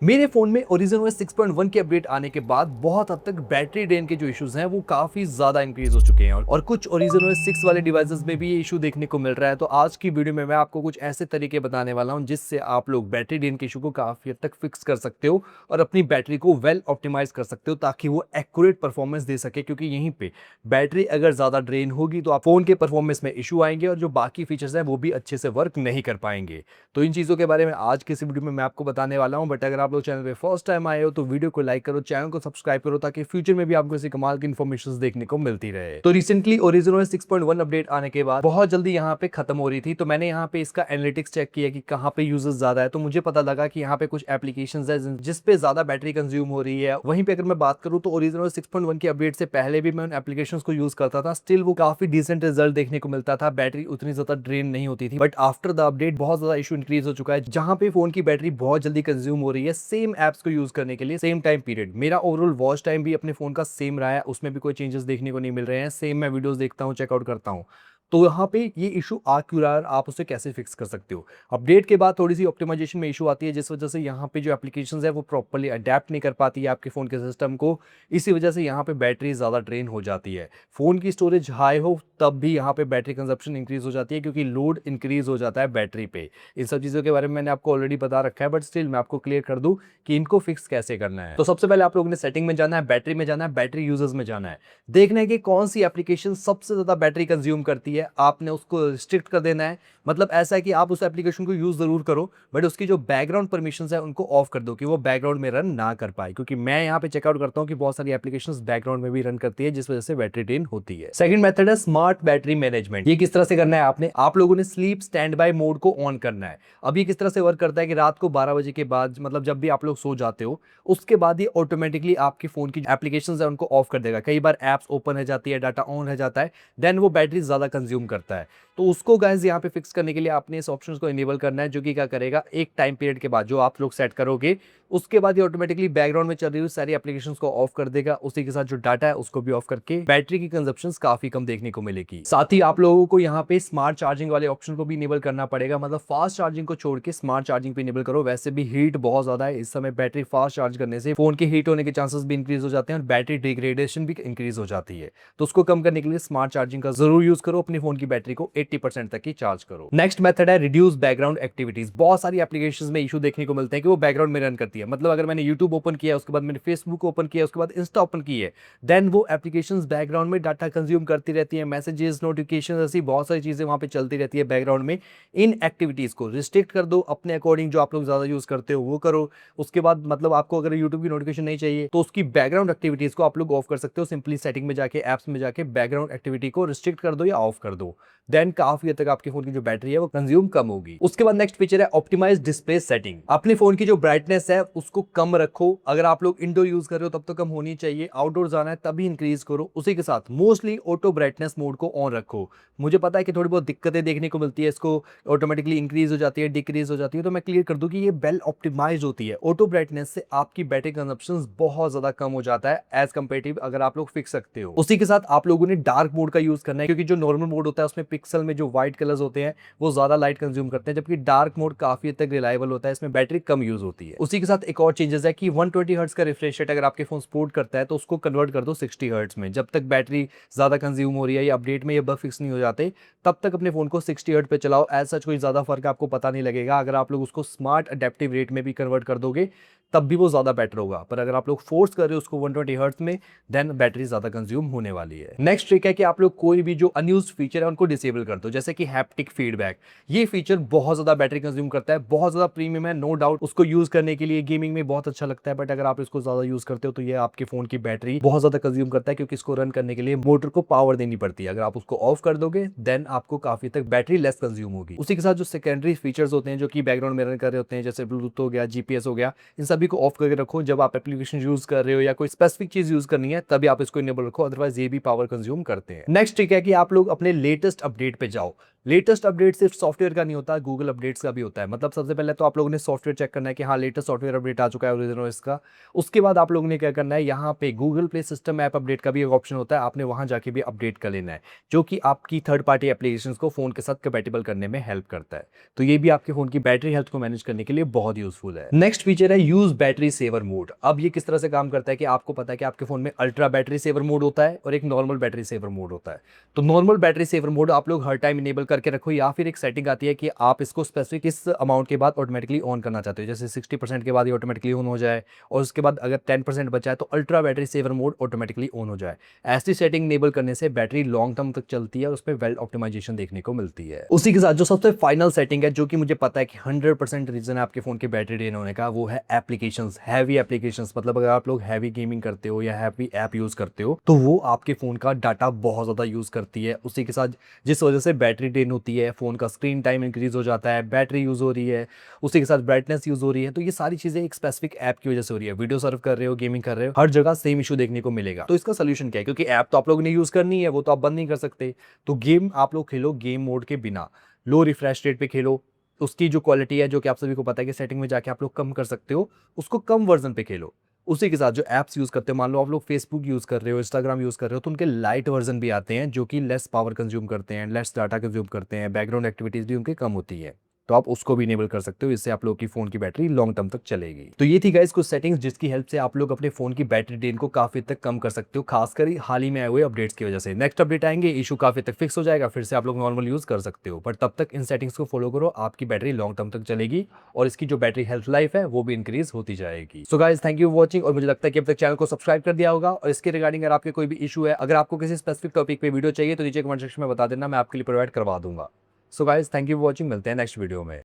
मेरे फोन में Origin OS 6.1 के अपडेट आने के बाद बहुत हद तक बैटरी ड्रेन के जो इश्यूज हैं वो काफी ज्यादा इंक्रीज हो चुके हैं और कुछ Origin OS 6 वाले डिवाइसेस में भी ये इशू देखने को मिल रहा है। तो आज की वीडियो में मैं आपको कुछ ऐसे तरीके बताने वाला हूं जिससे आप लोग बैटरी ड्रेन के इशू को काफी हद तक फिक्स कर सकते हो और अपनी बैटरी को वेल ऑप्टिमाइज कर सकते हो ताकि वो एक्यूरेट परफॉर्मेंस दे सके, क्योंकि यहीं पे बैटरी अगर ज्यादा ड्रेन होगी तो आप फोन के परफॉर्मेंस में इशू आएंगे और जो बाकी फीचर्स हैं वो भी अच्छे से वर्क नहीं कर पाएंगे। तो इन चीजों के बारे में आज की इस वीडियो में मैं आपको बताने वाला हूं। बट अगर आप लोग चैनल पे फर्स्ट टाइम आए हो तो वीडियो को लाइक करो, चैनल को सब्सक्राइब करो ताकि फ्यूचर में भी आपको ऐसी कमाल की इन्फॉर्मेशन देखने को मिलती रहे। तो रिसेंटली Origin OS 6.1 अपडेट आने के बाद बहुत जल्दी यहाँ पे खत्म हो रही थी, तो मैंने यहाँ पे इसका एनालिटिक्स चेक किया कि कहाँ पे यूजर्स ज्यादा है। तो मुझे पता लगा कि यहाँ पे कुछ एप्लीकेशंस है जिसपे ज्यादा बैटरी कंज्यूम हो रही है। वहीं पे अगर मैं बात करूँ तो Origin OS 6.1 के अपडेट से पहले भी मैं उन एप्लीकेशंस को यूज करता था, स्टिल वो काफी डिसेंट रिजल्ट देखने को मिलता था, बैटरी उतनी ज्यादा ड्रेन नहीं होती थी। बट आफ्टर द अपडेट बहुत ज्यादा इशू इंक्रीज हो चुका है जहां पे फोन की बैटरी बहुत जल्दी कंज्यूम हो रही है सेम एप्स को यूज करने के लिए सेम टाइम पीरियड। मेरा ओवरऑल वॉच टाइम भी अपने फोन का सेम रहा है, उसमें भी कोई चेंजेस देखने को नहीं मिल रहे हैं। सेम मैं वीडियोस देखता हूँ, चेकआउट करता हूँ। तो यहाँ पे ये इशू आ क्यों रहा है, आप उसे कैसे फिक्स कर सकते हो। अपडेट के बाद थोड़ी सी ऑप्टिमाइजेशन में इशू आती है जिस वजह से यहाँ पे जो एप्लीकेशंस है वो प्रॉपर्ली अडेप्ट नहीं कर पाती है आपके फोन के सिस्टम को। इसी वजह से यहाँ पे बैटरी ज्यादा ड्रेन हो जाती है। फोन की स्टोरेज हाई हो तब भी यहाँ पे बैटरी कंजप्शन इंक्रीज हो जाती है क्योंकि लोड इंक्रीज हो जाता है बैटरी पे। इन सब चीजों के बारे में मैंने आपको ऑलरेडी बता रखा है, बट स्टिल मैं आपको क्लियर कर दूं कि इनको फिक्स कैसे करना है। तो सबसे पहले आप लोगों ने सेटिंग में जाना है, बैटरी में जाना है, बैटरी यूजर्स में जाना है, देखना है कि कौन सी एप्लीकेशन सबसे ज्यादा बैटरी कंज्यूम करती है, आपने उसको रिस्ट्रिक्ट कर देना है। मतलब ऐसा है कि आप उस एप्लीकेशन को यूज जरूर करो बट उसकी जो बैकग्राउंड परमिशंस है उनको ऑफ कर दो कि वो बैकग्राउंड में रन ना कर पाए, क्योंकि मैं यहाँ पे चेकआउट करता हूँ कि बहुत सारी एप्लीकेशंस बैकग्राउंड में भी रन करती है जिस वजह से बैटरी ड्रेन होती है। सेकंड मेथड है स्मार्ट बैटरी मैनेजमेंट। ये किस तरह से करना है, आप लोगों ने स्लीप स्टैंड बाय मोड को ऑन करना है। अब ये किस तरह से वर्क करता है कि रात को 12 बजे के बाद, मतलब जब भी आप लोग सो जाते हो उसके बाद ये ऑटोमेटिकली आपके फोन की एप्लीकेशंस है उनको ऑफ कर देगा। कई बार एप्स ओपन हो जाती है, डाटा ऑन हो जाता है, देन वो बैटरी ज्यादा कंज्यूम करता है। तो उसको गाइस यहाँ पे फिक्स करने के लिए आपने इस ऑप्शन को इनेबल करना है, जो कि क्या करेगा, एक टाइम पीरियड के बाद जो आप लोग सेट करोगे उसके बाद ये ऑटोमेटिकली बैकग्राउंड में चल रही हुई सारी एप्लीकेशंस को ऑफ कर देगा। उसी के साथ जो डाटा है उसको भी ऑफ करके बैटरी की कंजप्शन काफी कम देखने को मिलेगी। साथ ही आप लोगों को यहाँ पे स्मार्ट चार्जिंग वाले ऑप्शन को भी इनेबल करना पड़ेगा, मतलब फास्ट चार्जिंग को छोड़ के स्मार्ट चार्जिंग पे इनेबल करो। वैसे भी हीट बहुत ज्यादा है इस समय, बैटरी फास्ट चार्ज करने से फोन के हीट होने के चांसेस भी इंक्रीज हो जाते हैं और बैटरी डिग्रेडेशन भी इंक्रीज हो जाती है। तो उसको कम करने के लिए स्मार्ट चार्जिंग का जरूर यूज करो, अपने फोन की बैटरी को 80% तक की चार्ज करो। नेक्स्ट मेथड है रिड्यूस बैकग्राउंड एक्टिविटीज। बहुत सारी एप्लीकेशंस में इशू देखने को मिलते हैं कि वो बैकग्राउंड में रन करती है। मतलब अगर मैंने यूट्यूब ओपन किया, उसके बाद मैंने फेसबुक ओपन किया, उसके बाद इंस्टा ओपन की है, देन वो एप्लीकेशंस बैकग्राउंड में डाटा कंज्यूम करती रहती है, मैसेजेस, नोटिफिकेशन, ऐसी बहुत सारी चीजें वहां पे चलती रहती है बैकग्राउंड में। इन एक्टिविटीज को रिस्ट्रिक्ट कर दो अपने अकॉर्डिंग, जो आप लोग ज्यादा यूज करते हो वो करो। उसके बाद मतलब आपको अगर यूट्यूब की नोटिफिकेशन नहीं चाहिए तो उसकी बैकग्राउंड एक्टिविटीज को आप लोग ऑफ कर सकते हो। सिंपली सेटिंग में जाके, एप्स में जाके बैकग्राउंड एक्टिविटी को रिस्ट्रिक्ट कर दो या ऑफ कर दो, देन काफी हद तक आपके फोन की जो बैटरी है वो कंज्यूम कम होगी। उसके बाद नेक्स्ट फीचर है ऑप्टिमाइज डिस्प्ले सेटिंग। अपने फोन की जो ब्राइटनेस है उसको कम रखो। अगर आप लोग इंडोर यूज कर रहे हो तब तो कम होनी चाहिए, आउटडोर जाना है तभी इंक्रीज करो। उसी के साथ मोस्टली ऑटो ब्राइटनेस मोड को ऑन रखो। मुझे पता है कि थोड़ी बहुत दिक्कतें देखने को मिलती है, इसको ऑटोमेटिकली इंक्रीज हो जाती है, डिक्रीज हो जाती है, तो मैं क्लियर कर दूं कि ये वेल ऑप्टिमाइज होती है। ऑटो ब्राइटनेस से आपकी बैटरी कंजप्शन बहुत ज्यादा कम हो जाता है एज कंपेरेटिव अगर आप लोग फिक्स सकते हो। उसी के साथ आप लोगों ने डार्क मोड का यूज करना है, क्योंकि जो नॉर्मल मोड होता है उसमें पिक्सल में जो व्हाइट कलर्स होते हैं वो ज्यादा लाइट कंज्यूम करते हैं, जबकि डार्क मोड काफी हद तक रिलायबल होता है, इसमें बैटरी कम यूज होती है। उसी के साथ एक और चेंजेस है कि 120 हर्ट्ज का रिफ्रेश रेट अगर आपके फोन सपोर्ट करता है तो उसको कन्वर्ट कर दो 60 हर्ट्ज में। जब तक बैटरी ज्यादा कंज्यूम हो रही है या अपडेट में ये बग फिक्स नहीं हो जाते तब तक अपने फोन को 60 हर्ट्ज पे चलाओ। एज सच कोई ज्यादा फर्क आपको पता नहीं लगेगा। अगर आप लोग उसको स्मार्ट अडेप्टिव रेट में भी कन्वर्ट कर दोगे तब भी वो ज्यादा बेटर होगा, पर अगर आप लोग फोर्स कर रहे हो उसको 120 हर्ट्ज में, देन बैटरी ज्यादा कंज्यूम होने वाली है। नेक्स्ट ट्रिक है कि आप लोग कोई भी जो अनयूज्ड फीचर है उनको डिसेबल कर दो, जैसे कि हैप्टिक फीडबैक। ये फीचर बहुत ज्यादा बैटरी कंज्यूम करता है, बहुत ज्यादा प्रीमियम है, नो डाउट। उसको यूज करने के लिए गेमिंग में बहुत अच्छा लगता है, बट अगर आप इसको ज्यादा यूज करते हो तो ये आपके फोन की बैटरी बहुत ज्यादा कंज्यूम करता है, क्योंकि इसको रन करने के लिए मोटर को पावर देनी पड़ती है। अगर आप उसको ऑफ कर दोगे देन आपको काफी तक बैटरी लेस कंज्यूम होगी। उसी के साथ जो सेकेंडरी फीचर्स होते हैं जो कि बैकग्राउंड में रन कर रहे होते हैं, जैसे ब्लूटूथ हो गया, जीपीएस हो गया, इन सभी को ऑफ करके रखो। जब आप एप्लीकेशन यूज कर रहे हो या कोई स्पेसिफिक चीज यूज करनी है तभी आप इसको इनेबल रखो, अदरवाइज ये भी पावर कंज्यूम करते हैं। नेक्स्ट ट्रिक है कि आप लोग अपने लेटेस्ट अपडेट पे जाओ। लेटेस्ट अपडेट सिर्फ सॉफ्टवेयर का नहीं होता, गूगल अपडेट्स का भी होता है। मतलब सबसे पहले तो आप लोगों ने सॉफ्टवेयर चेक करना है कि हाँ लेटेस्ट सॉफ्टवेयर अपडेट आ चुका है ओरिजिन ओएस का। उसके बाद आप लोगों ने क्या करना है, यहाँ पे Google play system app update का भी एक ऑप्शन होता है, आपने वहां जाके भी अपडेट कर लेना है, जो कि आपकी थर्ड पार्टी एप्लीकेशंस को फोन के साथ कंपैटिबल करने में हेल्प करता है। तो ये भी आपके फोन की बैटरी हेल्थ को मैनेज करने के लिए बहुत यूजफुल है। नेक्स्ट फीचर है यूज बैटरी सेवर मोड। अब ये किस तरह से काम करता है कि आपको पता है कि आपके फोन में अल्ट्रा बैटरी सेवर मोड होता है और एक नॉर्मल बैटरी सेवर मोड होता है। तो नॉर्मल बैटरी सेवर मोड आप लोग हर टाइम इनेबल करके रखो, या फिर एक सेटिंग आती है कि आप इसको स्पेसिफिक किस अमाउंट के बाद ऑटोमेटिकली ऑन करना चाहते हो, जैसे 60% के बाद ये ऑटोमेटिकली ऑन हो जाए और उसके बाद अगर 10% बचा है तो ultra battery saver mode automatically on हो जाए। ऐसी सेटिंग इनेबल करने से बैटरी लॉन्ग टर्म तक चलती है और उसमें वेल ऑप्टिमाइजेशन देखने को मिलती है। उसी के साथ जो सबसे फाइनल सेटिंग है, जो कि मुझे पता है कि 100% रीजन है आपके फोन के बैटरी ड्रेन होने का, वो है एप्लीकेशंस, हैवी एप्लीकेशंस। मतलब अगर आप लोग हैवी गेमिंग करते हो या हैवी ऐप यूज करते हो तो वो आपके फोन का डाटा बहुत ज्यादा यूज करती है। उसी के साथ जिस वजह से बैटरी ड्रेन होती है, फोन का स्क्रीन टाइम इंक्रीज हो जाता है, बैटरी यूज हो रही है, उसी के साथ ब्राइटनेस यूज हो रही है। तो ये सारी चीजें एक स्पेसिफिक ऐप की वजह से हो रही है। वीडियो सर्व कर रहे हो, गेमिंग कर रहे हो, हर जगह सेम इशू देखने को मिलेगा। तो इसका सोल्यूशन क्या है, क्योंकि ऐप तो आप लोगों ने यूज करनी है, वो तो आप बंद नहीं कर सकते। तो गेम आप लोग खेलो गेम मोड के बिना, लो रिफ्रेश रेट पे खेलो। उसकी जो क्वालिटी है, जो कि आप सभी को पता है कि सेटिंग में जाके आप लोग कम कर सकते हो, उसको कम वर्जन पे खेलो। उसी के साथ जो ऐप्स यूज करते हो, मान लो आप लोग फेसबुक यूज कर रहे हो, इंस्टाग्राम यूज कर रहे हो, तो उनके लाइट वर्जन भी आते हैं जो कि लेस पावर कंज्यूम करते हैं, लेस डाटा कंज्यूम करते हैं, बैकग्राउंड एक्टिविटीज भी उनकी कम होती है। तो आप उसको भी इनेबल कर सकते हो, इससे आप लोग की फोन की बैटरी लॉन्ग टर्म तक चलेगी। तो ये थी गाइस कुछ सेटिंग्स जिसकी हेल्प से आप लोग अपने फोन की बैटरी ड्रेन को काफी हद तक कम कर सकते हो, खासकर हाल ही में आए हुए अपडेट्स की वजह से। नेक्स्ट अपडेट आएंगे, इशू काफी तक फिक्स हो जाएगा, फिर से आप लोग नॉर्मल यूज कर सकते हो। पर तब तक इन सेटिंग्स को फॉलो करो, आपकी बैटरी लॉन्ग टर्म तक चलेगी और इसकी जो बैटरी हेल्थ लाइफ है वो भी इंक्रीज होती जाएगी। So guys thank you for watching, और मुझे लगता है कि अब तक चैनल को सब्सक्राइब कर दिया होगा। और इसके रिगार्डिंग अगर आपके कोई भी इशू है, अगर आपको किसी स्पेसिफिक टॉपिक पे वीडियो चाहिए तो नीचे कमेंट सेक्शन में बता देना, मैं आपके लिए प्रोवाइड करवा दूंगा। So guys thank you for watching, मिलते हैं नेक्स्ट वीडियो में।